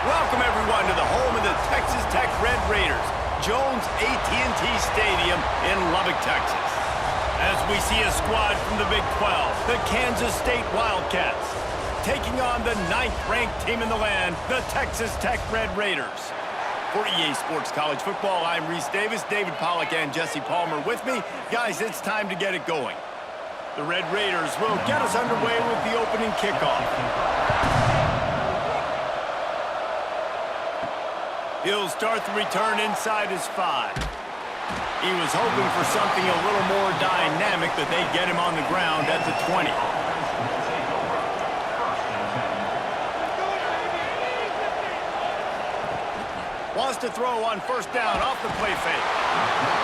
Welcome, everyone, to the home of the Texas Tech Red Raiders, Jones AT&T Stadium in Lubbock, Texas. As we see a squad from the Big 12, the Kansas State Wildcats, taking on the 9th-ranked team in the land, the Texas Tech Red Raiders. For EA Sports College Football, I'm Reese Davis, David Pollack, and Jesse Palmer with me. Guys, it's time to get it going. The Red Raiders will get us underway with the opening kickoff. He'll start the return inside his 5. He was hoping for something a little more dynamic, that they'd get him on the ground at the 20. Wants to throw on first down off the play fake.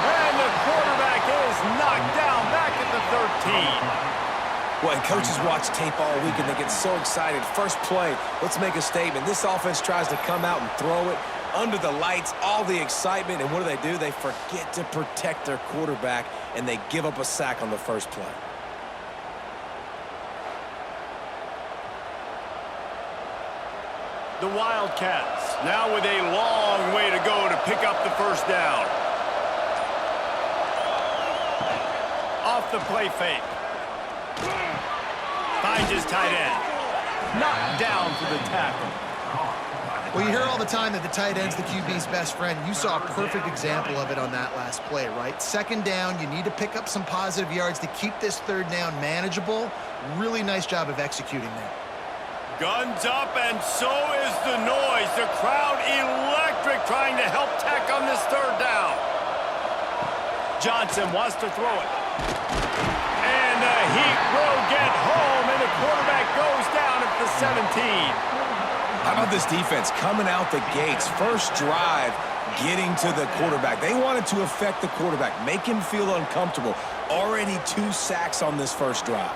And the quarterback is knocked down back at the 13. Well, and coaches watch tape all week and they get so excited. First play, let's make a statement. This offense tries to come out and throw it under the lights, all the excitement, and what do? They forget to protect their quarterback, and they give up a sack on the first play. The Wildcats now with a long way to go to pick up the first down. Off the play fake. Finds his tight end. Knocked down for the tackle. Well, you hear all the time that the tight end's the QB's best friend. You saw a perfect example of it on that last play, right? Second down, you need to pick up some positive yards to keep this third down manageable. Really nice job of executing that. Guns up, and so is the noise. The crowd electric, trying to help Tech on this third down. Johnson wants to throw it. And the heat will get home, and the quarterback goes down at the 17. How about this defense coming out the gates? First drive, getting to the quarterback. They wanted to affect the quarterback, make him feel uncomfortable. Already 2 sacks on this first drive.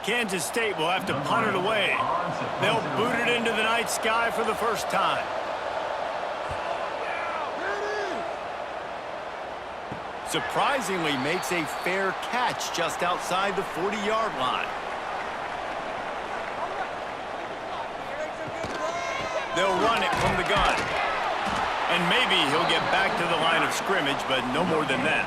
Kansas State will have to punt it away. They'll boot it into the night sky for the first time. Surprisingly makes a fair catch just outside the 40-yard line. They'll run it from the gun. And maybe he'll get back to the line of scrimmage, but no more than that.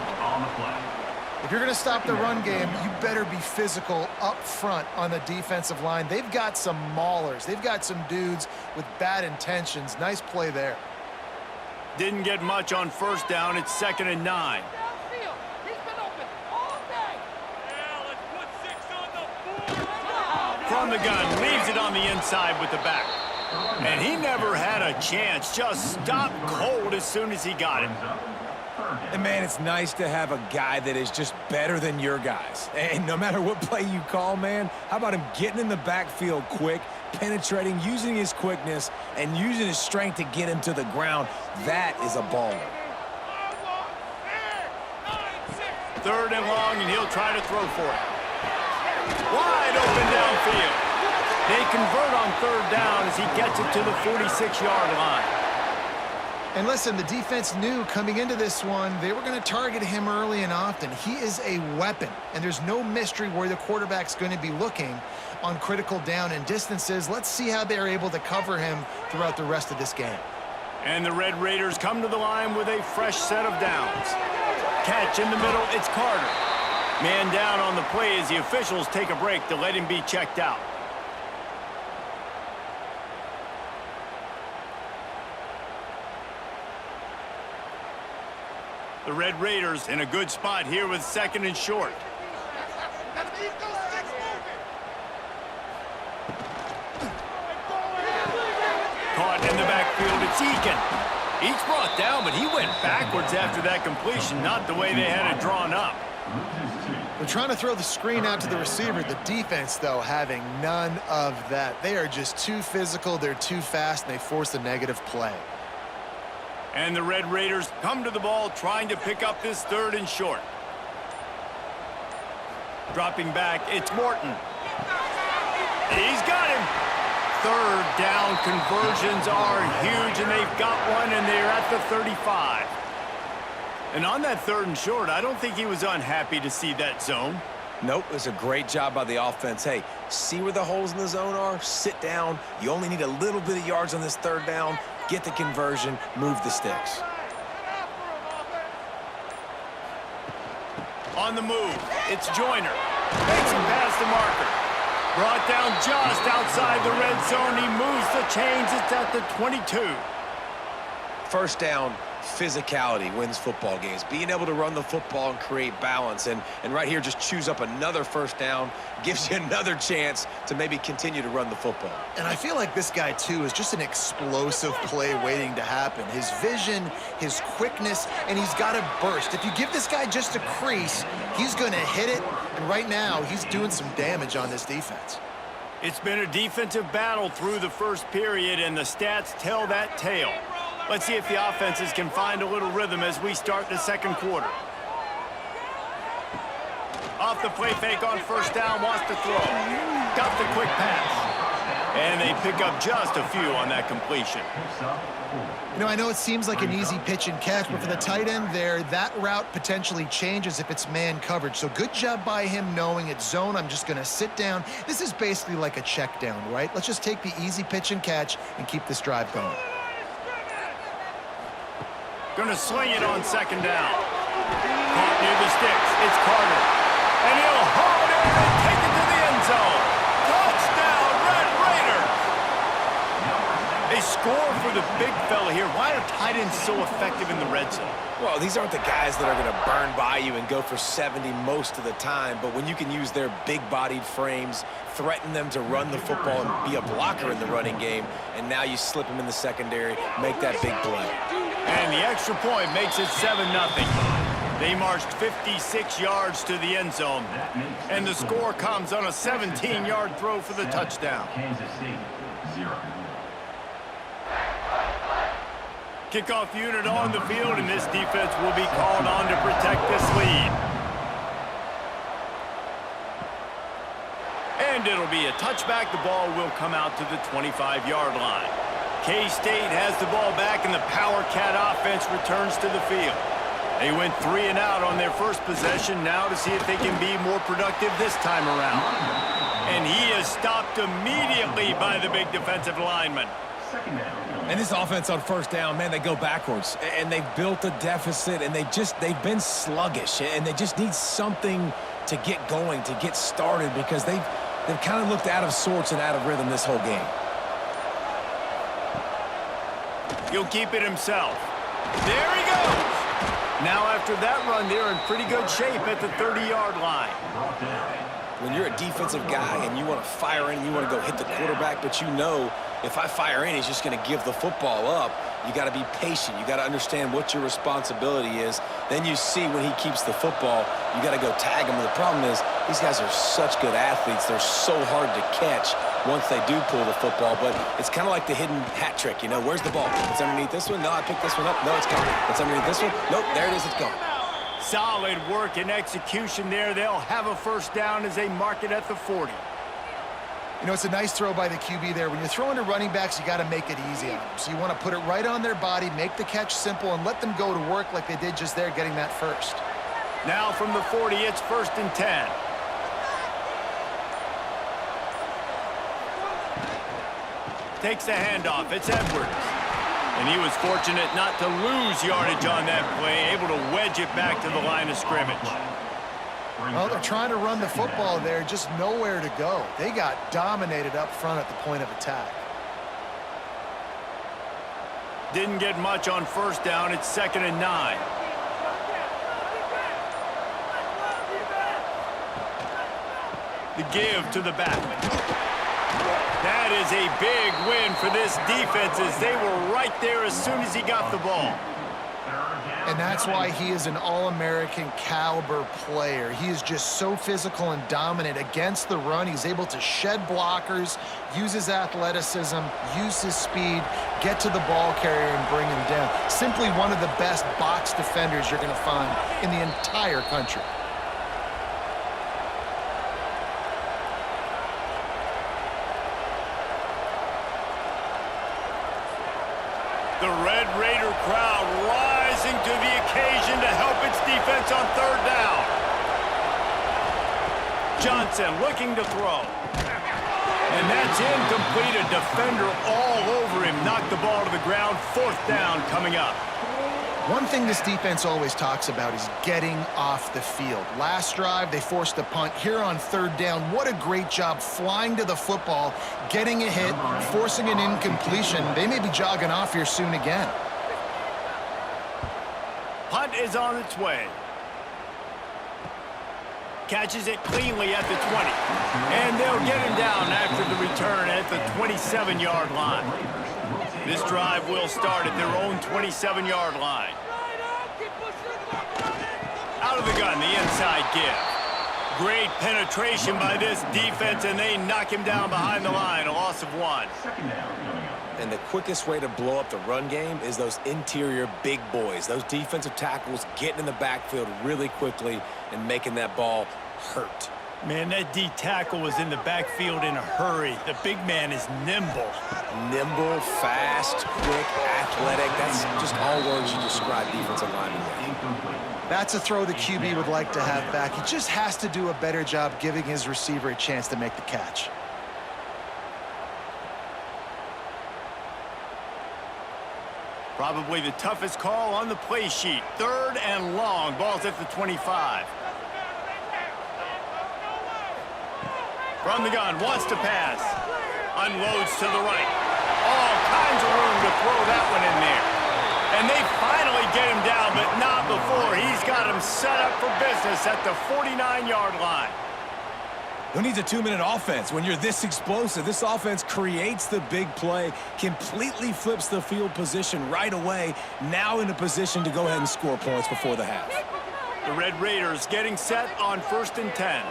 If you're going to stop the run game, you better be physical up front on the defensive line. They've got some maulers. They've got some dudes with bad intentions. Nice play there. Didn't get much on first down. It's 2nd and 9. From the gun, leaves it on the inside with the back. And he never had a chance. Just stopped cold as soon as he got it. And, man, it's nice to have a guy that is just better than your guys. And no matter what play you call, man, how about him getting in the backfield quick, penetrating, using his quickness, and using his strength to get him to the ground? That is a baller. 3rd and long, and he'll try to throw for it. Wide open downfield. They convert on 3rd down as he gets it to the 46-yard line. And listen, the defense knew coming into this one, they were going to target him early and often. He is a weapon, and there's no mystery where the quarterback's going to be looking on critical down and distances. Let's see how they're able to cover him throughout the rest of this game. And the Red Raiders come to the line with a fresh set of downs. Catch in the middle, it's Carter. Man down on the play as the officials take a break to let him be checked out. The Red Raiders in a good spot here with 2nd and short. Caught in the backfield, it's Eakin. He's brought down, but he went backwards after that completion, not the way they had it drawn up. They're trying to throw the screen out to the receiver. The defense, though, having none of that. They are just too physical, they're too fast, and they force a negative play. And the Red Raiders come to the ball trying to pick up this 3rd and short. Dropping back, it's Morton. He's got him. 3rd down conversions are huge, and they've got one, and they're at the 35. And on that 3rd and short, I don't think he was unhappy to see that zone. Nope, it was a great job by the offense. Hey, see where the holes in the zone are? Sit down. You only need a little bit of yards on this 3rd down. Get the conversion, move the sticks. On the move, it's Joyner. Makes him past the marker. Brought down just outside the red zone. He moves the chains. It's at the 22. 1st down, physicality wins football games. Being able to run the football and create balance. And right here, just choose up another 1st down. Gives you another chance to maybe continue to run the football. And I feel like this guy, too, is just an explosive play waiting to happen. His vision, his quickness, and he's got to burst. If you give this guy just a crease, he's going to hit it. And right now, he's doing some damage on this defense. It's been a defensive battle through the 1st period, and the stats tell that tale. Let's see if the offenses can find a little rhythm as we start the 2nd quarter. Off the play fake on 1st down, wants to throw. Got the quick pass. And they pick up just a few on that completion. You know, I know it seems like an easy pitch and catch, but for the tight end there, that route potentially changes if it's man coverage. So good job by him knowing it's zone. I'm just going to sit down. This is basically like a check down, right? Let's just take the easy pitch and catch and keep this drive going. Gonna sling it on 2nd down. Caught near the sticks. It's Carter. And he'll haul it in and take it to the end zone. Touchdown, Red Raiders! They score for the big fella here. Why are tight ends so effective in the red zone? Well, these aren't the guys that are going to burn by you and go for 70 most of the time, but when you can use their big-bodied frames, threaten them to run the football and be a blocker in the running game, and now you slip them in the secondary, make that big play. And the extra point makes it 7-0. They marched 56 yards to the end zone, and the score comes on a 17-yard throw for the touchdown. Kickoff unit on the field, and this defense will be called on to protect this lead. And it'll be a touchback. The ball will come out to the 25-yard line. K-State has the ball back, and the Power Cat offense returns to the field. They went 3 and out on their 1st possession, now to see if they can be more productive this time around. And he is stopped immediately by the big defensive lineman. And this offense on 1st down, man, they go backwards. And they've built a deficit, and they've been sluggish. And they just need something to get going, to get started, because they've kind of looked out of sorts and out of rhythm this whole game. He'll keep it himself. There he goes. Now after that run, they're in pretty good shape at the 30-yard line. When you're a defensive guy and you want to fire in, you want to go hit the quarterback, but you know if I fire in, he's just going to give the football up. You got to be patient. You got to understand what your responsibility is. Then you see when he keeps the football, you got to go tag him. And the problem is these guys are such good athletes. They're so hard to catch once they do pull the football. But it's kind of like the hidden hat trick. You know, where's the ball? It's underneath this one. No, I picked this one up. No, it's gone. It's underneath this one. Nope, there it is. It's gone. Solid work and execution there. They'll have a 1st down as they mark it at the 40. You know, it's a nice throw by the QB there. When you're throwing to running backs, you got to make it easy on them. So you want to put it right on their body, make the catch simple, and let them go to work like they did just there, getting that 1st. Now from the 40, it's 1st and 10. Takes the handoff. It's Edwards. And he was fortunate not to lose yardage on that play, able to wedge it back to the line of scrimmage. Well, they're trying to run the football there, just nowhere to go. They got dominated up front at the point of attack. Didn't get much on 1st down. It's 2nd and 9. The give to the back. That is a big win for this defense as they were right there as soon as he got the ball. And that's why he is an All-American caliber player. He is just so physical and dominant against the run. He's able to shed blockers, use his athleticism, use his speed, get to the ball carrier and bring him down. Simply one of the best box defenders you're going to find in the entire country. The Red Raider crowd rise rising to the occasion to help its defense on third down. Johnson looking to throw. And that's incomplete. A defender all over him. Knocked the ball to the ground. Fourth down coming up. One thing this defense always talks about is getting off the field. Last drive, they forced a punt. Here on third down, what a great job flying to the football, getting a hit, forcing an incompletion. They may be jogging off here soon again. Punt is on its way. Catches it cleanly at the 20. And they'll get him down after the return at the 27-yard line. This drive will start at their own 27-yard line. Out of the gun, the inside give. Great penetration by this defense, and they knock him down behind the line, a loss of 1. And the quickest way to blow up the run game is those interior big boys, those defensive tackles getting in the backfield really quickly and making that ball hurt. Man, that D tackle was in the backfield in a hurry. The big man is nimble. Nimble, fast, quick, athletic. That's just all words you describe defensive linemen with. That's a throw the QB would like to have back. He just has to do a better job giving his receiver a chance to make the catch. Probably the toughest call on the play sheet. Third and long. Ball's at the 25. From the gun, wants to pass. Unloads to the right. All kinds of room to throw that one in there. And they finally get him down, but not before. He's got him set up for business at the 49-yard line. Who needs a 2-minute offense when you're this explosive? This offense creates the big play, completely flips the field position right away, now in a position to go ahead and score points before the half. The Red Raiders getting set on 1st and 10.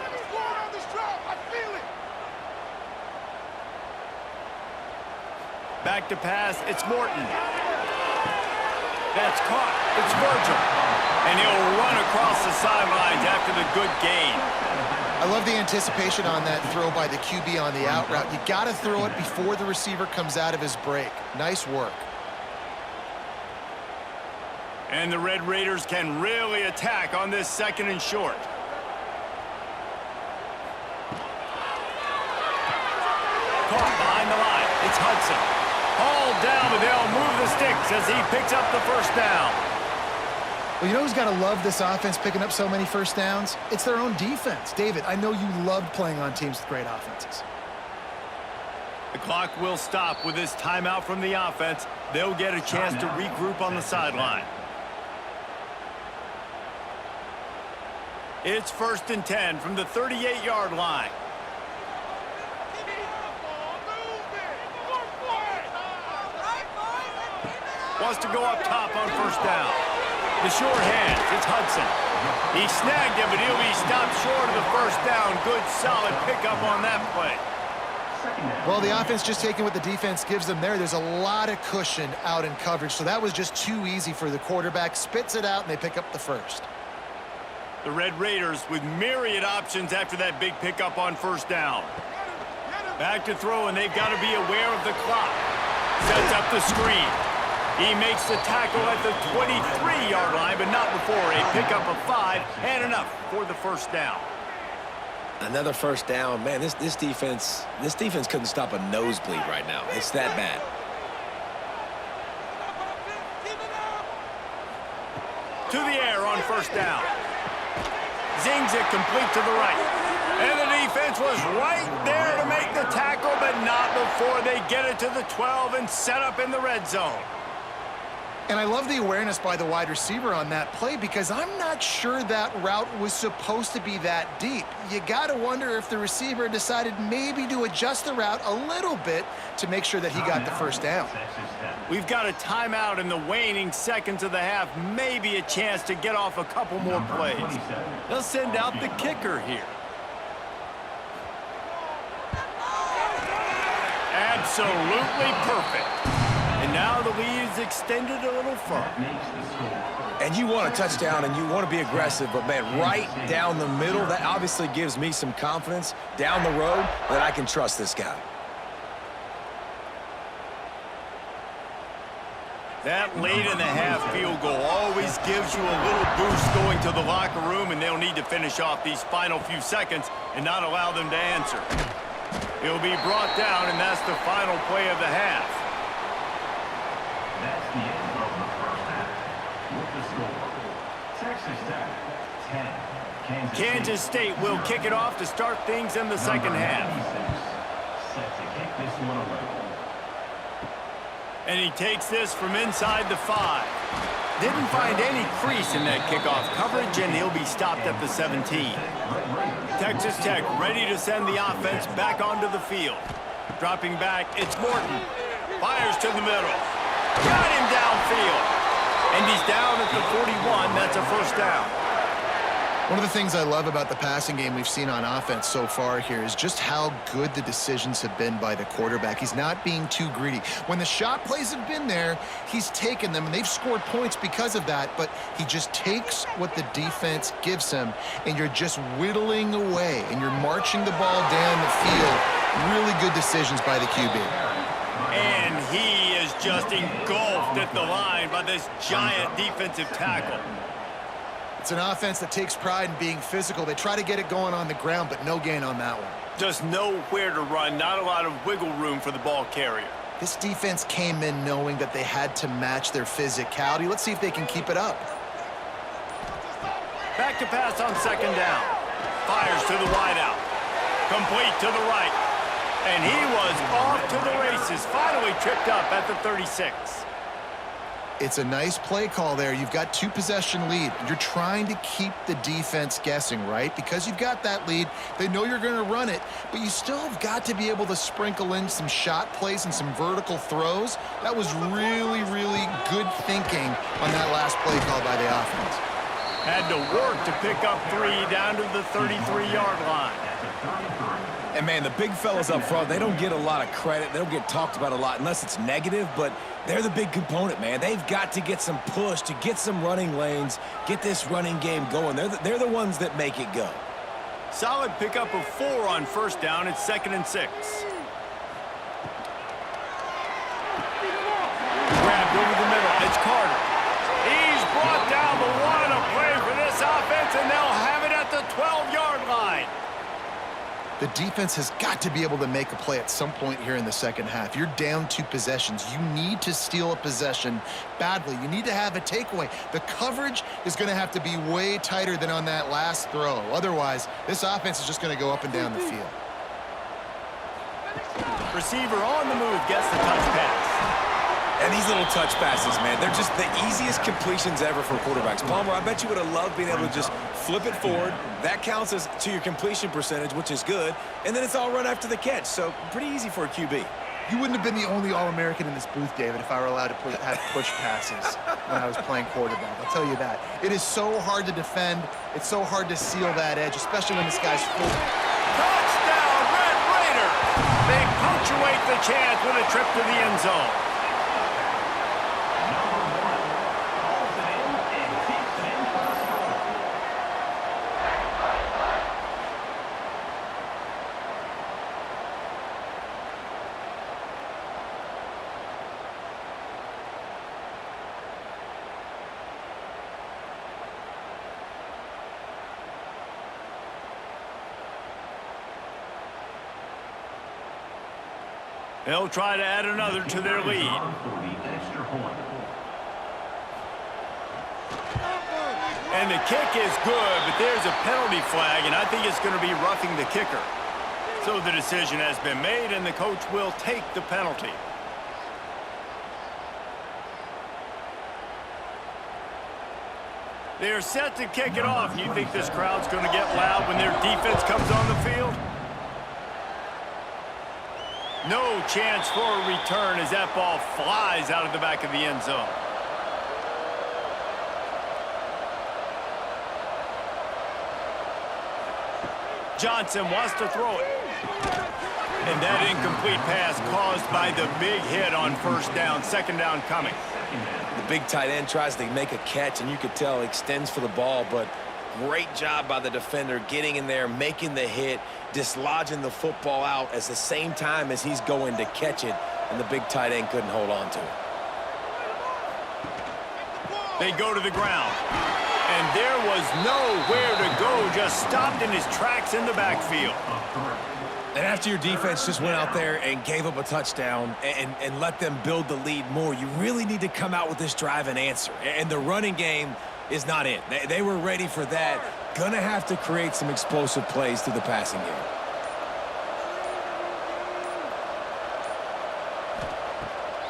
Back to pass, it's Morton. That's caught, it's Virgil. And he'll run across the sidelines after the good gain. I love the anticipation on that throw by the QB on the out route. You got to throw it before the receiver comes out of his break. Nice work. And the Red Raiders can really attack on this 2nd and short. Caught behind the line. It's Hudson. All down, but they'll move the sticks as he picks up the first down. Well, you know who's got to love this offense picking up so many first downs? It's their own defense. David, I know you loved playing on teams with great offenses. The clock will stop with this timeout from the offense. They'll get a chance to regroup on the sideline. It's 1st and 10 from the 38-yard line. Wants to go up top on 1st down. The short hands, it's Hudson. He snagged him, but he'll be stopped short of the 1st down. Good, solid pickup on that play. Well, the offense just taking what the defense gives them there. There's a lot of cushion out in coverage, so that was just too easy for the quarterback. Spits it out, and they pick up the 1st. The Red Raiders with myriad options after that big pickup on 1st down. Back to throw, and they've got to be aware of the clock. Sets up the screen. He makes the tackle at the 23-yard line, but not before a pickup of 5 and enough for the 1st down. Another 1st down. Man, this defense couldn't stop a nosebleed right now. It's that bad. To the air on 1st down. Zings it complete to the right. And the defense was right there to make the tackle, but not before they get it to the 12 and set up in the red zone. And I love the awareness by the wide receiver on that play because I'm not sure that route was supposed to be that deep. You got to wonder if the receiver decided maybe to adjust the route a little bit to make sure that he got the 1st down. We've got a timeout in the waning seconds of the half, maybe a chance to get off a couple more plays. They'll send out the kicker here. Absolutely perfect. And now the lead is extended a little further. And you want a touchdown and you want to be aggressive, but man, right down the middle, that obviously gives me some confidence down the road that I can trust this guy. That late in the half field goal always gives you a little boost going to the locker room, and they'll need to finish off these final few seconds and not allow them to answer. He'll be brought down, and that's the final play of the half. That's the end of the first half. With the score, Texas Tech 10. Kansas State will kick it off to start things in the second half. Set to kick this one away. And he takes this from inside the 5. Didn't find any crease in that kickoff coverage, and he'll be stopped at the 17. Texas Tech ready to send the offense back onto the field. Dropping back, it's Morton. Fires to the middle. Got him downfield. And he's down at the 41. That's a first down. One of the things I love about the passing game we've seen on offense so far here is just how good the decisions have been by the quarterback. He's not being too greedy. When the shot plays have been there, he's taken them, and they've scored points because of that, but he just takes what the defense gives him, and you're just whittling away, and you're marching the ball down the field. Really good decisions by the QB. And he is just engulfed at the line by this giant defensive tackle. It's an offense that takes pride in being physical. They try to get it going on the ground, but no gain on that one. Just nowhere to run, not a lot of wiggle room for the ball carrier. This defense came in knowing that they had to match their physicality. Let's see if they can keep it up. Back to pass on second down. Fires to the wideout. Complete to the right. And he was off to the races. Finally tripped up at the 36. It's a nice play call there. You've got 2-possession lead. You're trying to keep the defense guessing, right? Because you've got that lead, they know you're going to run it, but you still have got to be able to sprinkle in some shot plays and some vertical throws. That was really, really good thinking on that last play call by the offense. Had to work to pick up 3 down to the 33-yard line. And, man, the big fellas up front, they don't get a lot of credit. They don't get talked about a lot unless it's negative, but they're the big component, man. They've got to get some push, to get some running lanes, get this running game going. They're the ones that make it go. Solid pickup of 4 on first down. It's 2nd and 6. Grabbed over the middle. It's Carter. He's brought down the one. A play for this offense, and they'll have it at the 12-yard line. The defense has got to be able to make a play at some point here in the second half. You're down 2 possessions. You need to steal a possession badly. You need to have a takeaway. The coverage is going to have to be way tighter than on that last throw. Otherwise, this offense is just going to go up and down the field. Receiver on the move gets the touch pass. And these little touch passes, man, they're just the easiest completions ever for quarterbacks. Palmer, I bet you would have loved being able to just flip it forward. That counts as to your completion percentage, which is good. And then it's all run after the catch. So pretty easy for a QB. You wouldn't have been the only All-American in this booth, David, if I were allowed to have push passes when I was playing quarterback. I'll tell you that. It is so hard to defend. It's so hard to seal that edge, especially when this guy's full. Touchdown, Red Raiders! They punctuate the chance with a trip to the end zone. They'll try to add another to their lead. And the kick is good, but there's a penalty flag, and I think it's going to be roughing the kicker. So the decision has been made, and the coach will take the penalty. They're set to kick it off. You think this crowd's going to get loud when their defense comes on the field? No chance for a return as that ball flies out of the back of the end zone. Johnson wants to throw it. And that incomplete pass caused by the big hit on first down, second down coming. The big tight end tries to make a catch, and you could tell extends for the ball, but great job by the defender getting in there, making the hit, dislodging the football out at the same time as he's going to catch it, and the big tight end couldn't hold on to it. They go to the ground. And there was nowhere to go, just stopped in his tracks in the backfield. And after your defense just went out there and gave up a touchdown and let them build the lead more, you really need to come out with this drive and answer. And the running game is not it. They were ready for that. Gonna have to create some explosive plays through the passing game.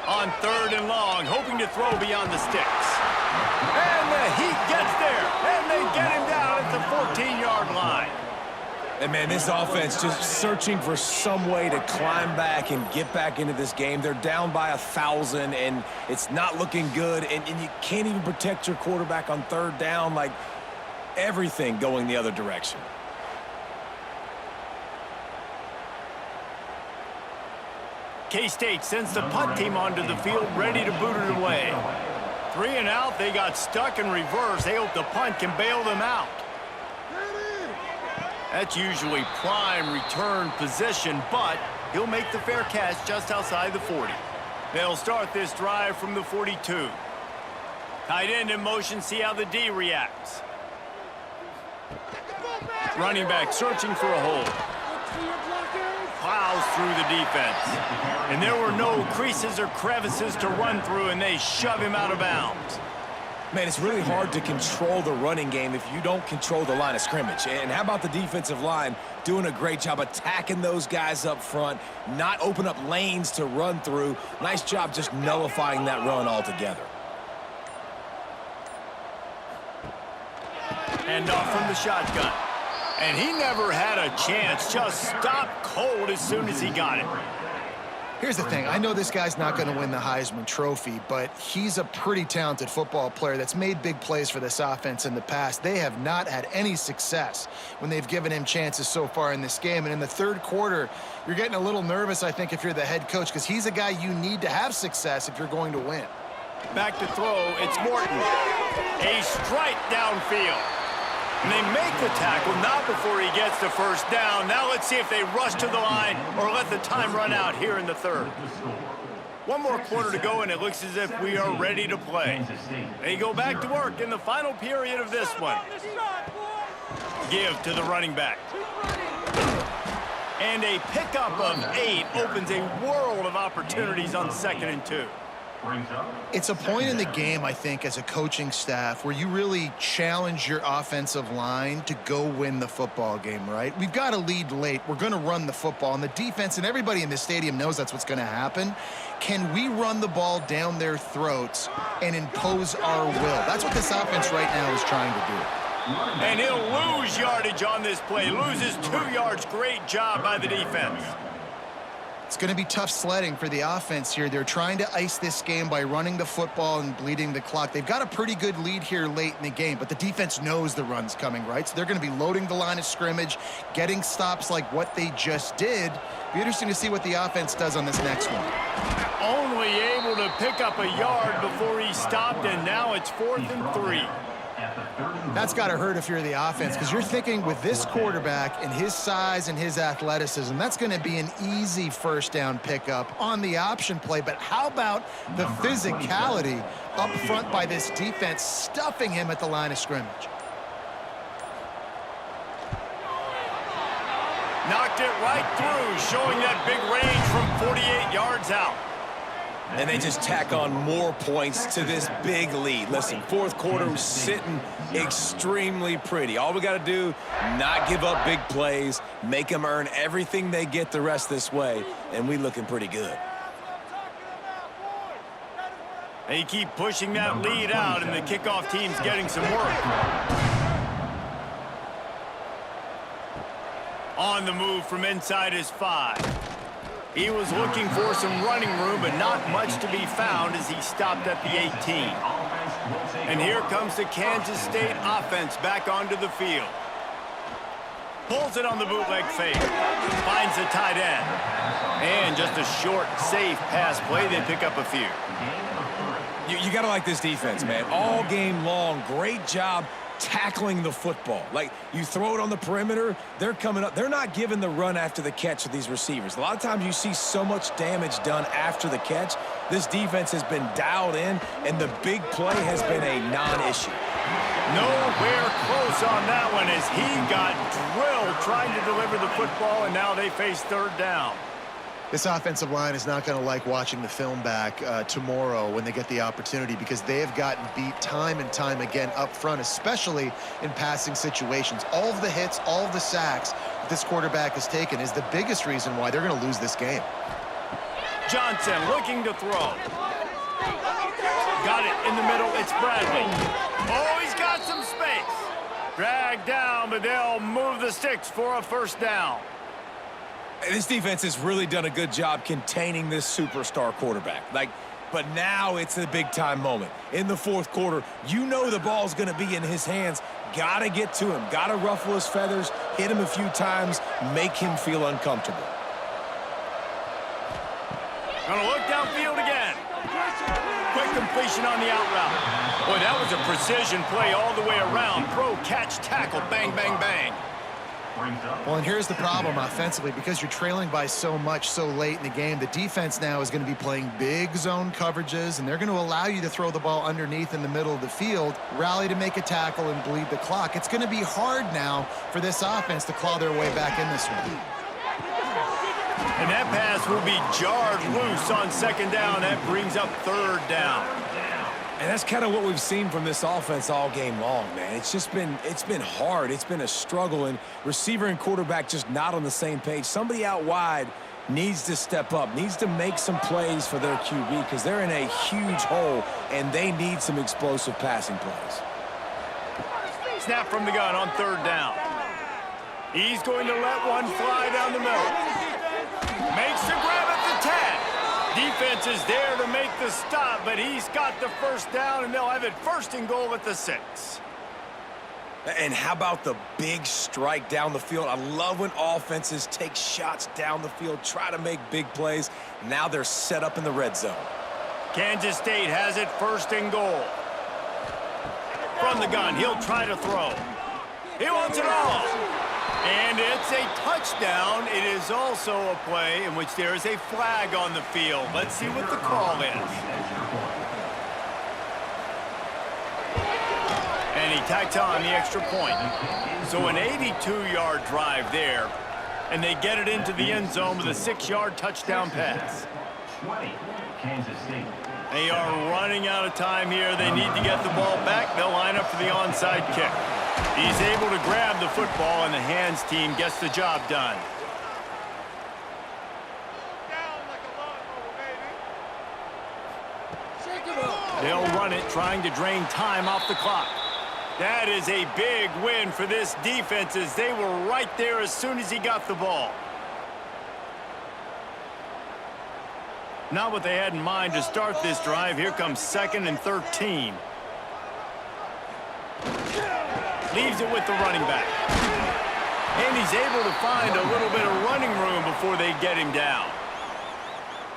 On 3rd and long, hoping to throw beyond the sticks. And the Heat gets there, and they get him down at the 14-yard line. And, man, this offense just searching for some way to climb back and get back into this game. They're down by 1,000, and it's not looking good, and you can't even protect your quarterback on 3rd down, like everything going the other direction. K-State sends the punt team onto the field, ready to boot it away. 3 and out, they got stuck in reverse. They hope the punt can bail them out. That's usually prime return position, but he'll make the fair catch just outside the 40. They'll start this drive from the 42. Tight end in motion, see how the D reacts. Running back searching for a hole. Plows through the defense. And there were no creases or crevices to run through, and they shove him out of bounds. Man, it's really hard to control the running game if you don't control the line of scrimmage. And how about the defensive line doing a great job attacking those guys up front, not open up lanes to run through. Nice job just nullifying that run altogether. And off from the shotgun. And he never had a chance, just stopped cold as soon as he got it. Here's the thing. I know this guy's not going to win the Heisman Trophy, but he's a pretty talented football player that's made big plays for this offense in the past. They have not had any success when they've given him chances so far in this game. And in the 3rd quarter, you're getting a little nervous, I think, if you're the head coach, because he's a guy you need to have success if you're going to win. Back to throw, it's Morton. A strike downfield. And they make the tackle, not before he gets the 1st down. Now let's see if they rush to the line or let the time run out here in the 3rd. One more quarter to go, and it looks as if we are ready to play. They go back to work in the final period of this one. Give to the running back. And a pickup of 8 opens a world of opportunities on 2nd and 2. It's a point in the game, I think, as a coaching staff where you really challenge your offensive line to go win the football game, right? We've got a lead late. We're going to run the football. And the defense and everybody in the stadium knows that's what's going to happen. Can we run the ball down their throats and impose our will? That's what this offense right now is trying to do. And he'll lose yardage on this play. Loses 2 yards. Great job by the defense. It's going to be tough sledding for the offense here. They're trying to ice this game by running the football and bleeding the clock. They've got a pretty good lead here late in the game, but the defense knows the run's coming, right? So they're going to be loading the line of scrimmage, getting stops like what they just did. Be interesting to see what the offense does on this next one. Only able to pick up a yard before he stopped, and now it's 4th and 3. That's got to hurt if you're the offense, because you're thinking with this quarterback and his size and his athleticism, that's going to be an easy 1st down pickup on the option play. But how about the physicality up front by this defense, stuffing him at the line of scrimmage? Knocked it right through, showing that big range from 48 yards out. And they just tack on more points to this big lead. Listen, 4th quarter was sitting extremely pretty. All we got to do, not give up big plays, make them earn everything they get the rest this way, and we looking pretty good. They keep pushing that lead out, and the kickoff team's getting some work. On the move from inside his 5. He was looking for some running room, but not much to be found as he stopped at the 18. And here comes the Kansas State offense back onto the field. Pulls it on the bootleg fake. Finds the tight end. And just a short, safe pass play. They pick up a few. You got to like this defense, man. All game long, great job tackling the football. Like, you throw it on the perimeter, they're coming up. They're not giving the run after the catch of these receivers. A lot of times you see so much damage done after the catch. This defense has been dialed in, and the big play has been a non-issue. Nowhere close on that one as he got drilled trying to deliver the football, and now they face third down. This offensive line is not going to like watching the film back tomorrow when they get the opportunity, because they have gotten beat time and time again up front, especially in passing situations. All of the hits, all of the sacks that this quarterback has taken is the biggest reason why they're going to lose this game. Johnson looking to throw. Got it in the middle. It's Bradley. Oh, he's got some space. Dragged down, but they'll move the sticks for a first down. This defense has really done a good job containing this superstar quarterback. But now it's a big-time moment. In the fourth quarter, you know the ball's going to be in his hands. Got to get to him. Got to ruffle his feathers, hit him a few times, make him feel uncomfortable. Gonna look downfield again. Quick completion on the out route. Boy, that was a precision play all the way around. Throw, catch, tackle, bang, bang, bang. Well, and here's the problem offensively. Because you're trailing by so much so late in the game, the defense now is going to be playing big zone coverages, and they're going to allow you to throw the ball underneath in the middle of the field, rally to make a tackle, and bleed the clock. It's going to be hard now for this offense to claw their way back in this one. And that pass will be jarred loose on second down. That brings up third down. And that's kind of what we've seen from this offense all game long, man. It's been hard. It's been a struggle, and receiver and quarterback just not on the same page. Somebody out wide needs to step up, needs to make some plays for their QB, because they're in a huge hole, and they need some explosive passing plays. Snap from the gun on third down. He's going to let one fly down the middle. Makes the grab at the 10. Defense is there to make the stop, but he's got the first down, and they'll have it first and goal at the 6. And how about the big strike down the field? I love when offenses take shots down the field, try to make big plays. Now they're set up in the red zone. Kansas State has it first and goal. From the gun, he'll try to throw. He wants it all. And it's a touchdown. It is also a play in which there is a flag on the field. Let's see what the call is. And he tacks on the extra point. So an 82-yard drive there. And they get it into the end zone with a 6-yard touchdown pass. 20, Kansas State. They are running out of time here. They need to get the ball back. They'll line up for the onside kick. He's able to grab the football, and the hands team gets the job done. They'll run it, trying to drain time off the clock. That is a big win for this defense, as they were right there as soon as he got the ball. Not what they had in mind to start this drive. Here comes 2nd and 13. Leaves it with the running back. And he's able to find a little bit of running room before they get him down.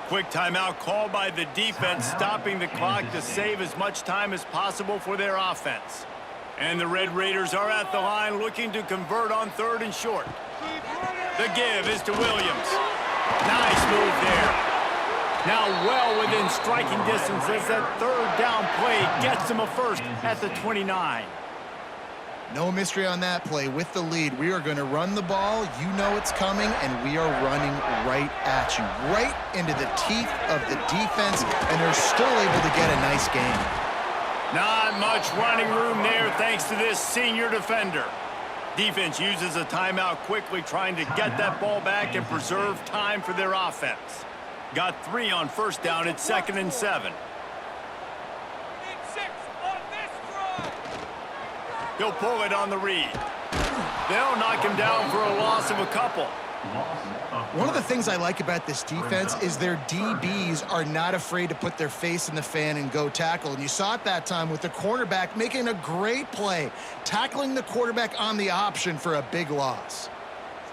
Quick timeout called by the defense, stopping the clock to save as much time as possible for their offense. And the Red Raiders are at the line looking to convert on 3rd and short. The give is to Williams. Nice move there. Now well within striking distance as that 3rd down play gets them a first at the 29. No mystery on that play. With the lead, we are going to run the ball. You know it's coming, and we are running right at you, right into the teeth of the defense, and they're still able to get a nice game. Not much running room there thanks to this senior defender. Defense uses a timeout quickly, trying to get that ball back and preserve time for their offense. Got 3 on first down. It's 2nd and 7. He'll pull it on the read. They'll knock him down for a loss of a couple. One of the things I like about this defense is their DBs are not afraid to put their face in the fan and go tackle. And you saw it that time with the cornerback making a great play, tackling the quarterback on the option for a big loss.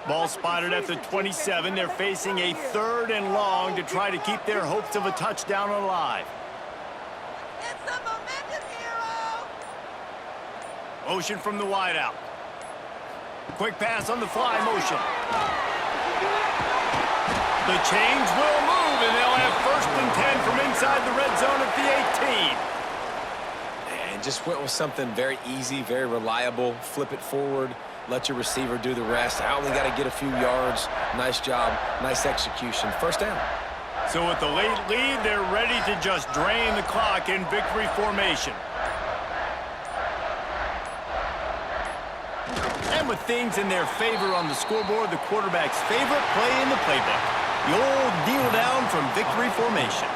Ball spotted at the 27. They're facing a 3rd and long to try to keep their hopes of a touchdown alive. It's the momentum hero! Motion from the wideout. Quick pass on the fly motion. The chains will move, and they'll have 1st and 10 from inside the red zone at the 18. And just went with something very easy, very reliable. Flip it forward. Let your receiver do the rest. I only got to get a few yards. Nice job. Nice execution. 1st down. So with the late lead, they're ready to just drain the clock in victory formation. And with things in their favor on the scoreboard, the quarterback's favorite play in the playbook. The old kneel down from victory formation.